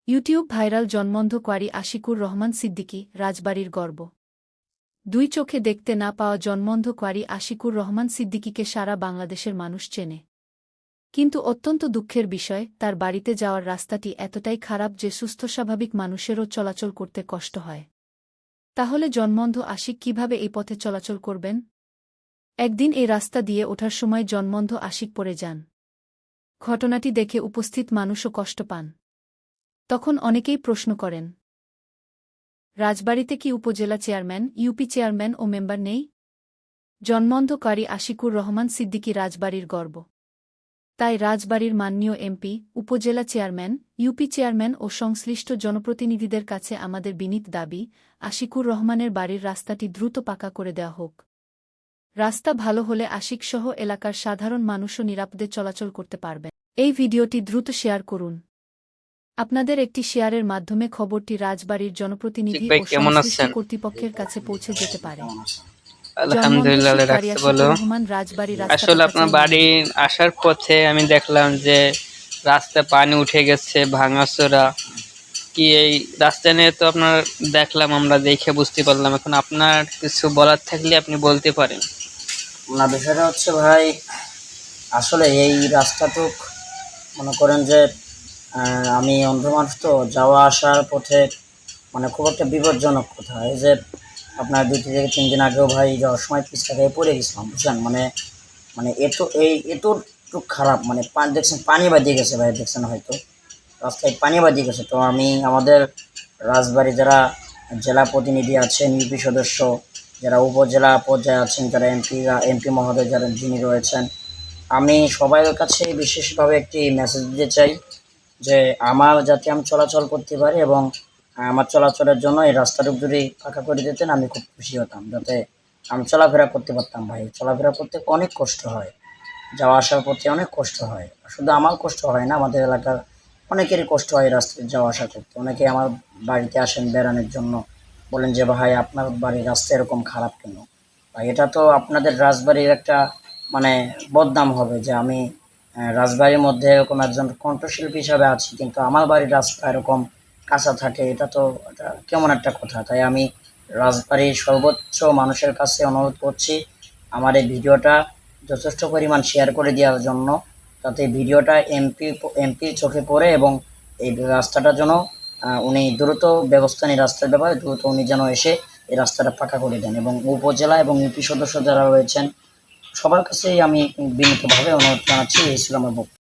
YouTube viral জন্মন্ধ কোয়ারি আশিকুর রহমান সিদ্দিকী রাজবাড়ির গর্ব। দুই চোখে দেখতে না পাওয়া জন্মন্ধ কোয়ারি আশিকুর রহমান সিদ্দিকীকে সারা বাংলাদেশের মানুষ চেনে। কিন্তু অত্যন্ত দুঃখের বিষয়, তার বাড়িতে যাওয়ার রাস্তাটি এতটাই খারাপ যে সুস্থ স্বাভাবিক মানুষেরও চলাচল করতে কষ্ট হয়। তাহলে জন্মন্ধ আশিক কিভাবে এই পথে চলাচল করবেন? একদিন এই রাস্তা দিয়ে ওঠার সময় জন্মন্ধ আশিক পড়ে যান। ঘটনাটি দেখে উপস্থিত মানুষও কষ্ট পান। তখন অনেকেই প্রশ্ন করেন, রাজবাড়িতে কি উপজেলা চেয়ারম্যান, ইউপি চেয়ারম্যান ও মেম্বার নেই? জন্মন্ধ কোয়ারি আশিকুর রহমান সিদ্দিকী রাজবাড়ির গর্ব। তাই রাজবাড়ির মাননীয় এমপি, উপজেলা চেয়ারম্যান, ইউপি চেয়ারম্যান ও সংশ্লিষ্ট জনপ্রতিনিধিদের কাছে আমাদের বিনীত দাবি, আশিকুর রহমানের বাড়ির রাস্তাটি দ্রুত পাকা করে দেওয়া হোক। রাস্তা ভালো হলে আশিকসহ এলাকার সাধারণ মানুষও নিরাপদে চলাচল করতে পারবেন। এই ভিডিওটি দ্রুত শেয়ার করুন। আপনাদের একটি শেয়ারের মাধ্যমে খবরটি রাজবাড়ির জনপ্রতিনিধি ও সংশ্লিষ্ট কর্তৃপক্ষের কাছে পৌঁছে যেতে পারে। আলহামদুলিল্লাহ রাখতে বলো। আসলে আপনার বাড়ি আসার পথে আমি দেখলাম যে রাস্তা পানি উঠে গেছে, ভাঙাচোরা। কি এই রাস্তা নিয়ে তো আপনার দেখলাম, আমরা দেখে বুঝতে পারলাম। এখন আপনার কিছু বলার থাকলে আপনি বলতে পারেন। না, বিষয়টা হচ্ছে ভাই, আসলে এই রাস্তাটুক মনে করেন যে আমি অন্ধ মানুষ, তো যাওয়া আসার পথে মানে খুব একটা বিপজ্জনক কথা। এই যে আপনার 2 থেকে 3 দিন আগেও ভাই যাওয়ার সময় পিছলা খেয়ে পড়ে গেছিলাম, বুঝলেন। মানে মানে এতটুক খারাপ, মানে দেখছেন পানি বাদিয়ে গেছে ভাই, দেখছেন হয়তো রাস্তায় পানি বাদিয়ে গেছে। তো আমি আমাদের রাজবাড়ি যারা জেলা প্রতিনিধি আছেন, ইউপি সদস্য, যারা উপজেলা পর্যায়ে আছেন, যারা এমপি মহোদয় যারা যিনি রয়েছেন, আমি সবার কাছে বিশেষভাবে একটি মেসেজ দিতে চাই যে আমার যাতে আমি চলাচল করতে পারি, এবং আমার চলাচলের জন্য এই রাস্তাটুকু যদি ফাঁকা করে দিতেন আমি খুব খুশি হতাম, যাতে আমি চলাফেরা করতে পারতাম। ভাই চলাফেরা করতে অনেক কষ্ট হয়, যাওয়া আসার পথে অনেক কষ্ট হয়। শুধু আমার কষ্ট হয় না, আমাদের এলাকার অনেকেরই কষ্ট হয় রাস্তায় যাওয়া আসা করতে। অনেকে আমার বাড়িতে আসেন বেড়ানোর জন্য, বলেন যে ভাই আপনার বাড়ির রাস্তা এরকম খারাপ কেন? ভাই এটা তো আপনাদের রাজবাড়ির একটা মানে বদনাম হবে যে আমি রাজবাড়ির মধ্যে এরকম একজন কণ্ঠশিল্পী হিসাবে আছি, কিন্তু আমার বাড়ির রাস্তা এরকম কাঁচা থাকে। এটা কেমন একটা কথা। তাই আমি রাজবাড়ির সর্বোচ্চ মানুষের কাছে অনুরোধ করছি আমার এই ভিডিওটা যথেষ্ট পরিমাণ শেয়ার করে দেওয়ার জন্য, যাতে ভিডিওটা এমপি চোখে পড়ে এবং এই রাস্তাটার জন্য উনি দ্রুত ব্যবস্থা নিয়ে রাস্তার ব্যাপারে দ্রুত উনি যেন এসে এই রাস্তাটা পাকা করে দেন। এবং উপজেলা এবং ইউপি সদস্য যারা রয়েছেন সবার কাছেই আমি বিনীতভাবে অনুরোধ জানাচ্ছি। এই ছিল আমার বক্তব্য।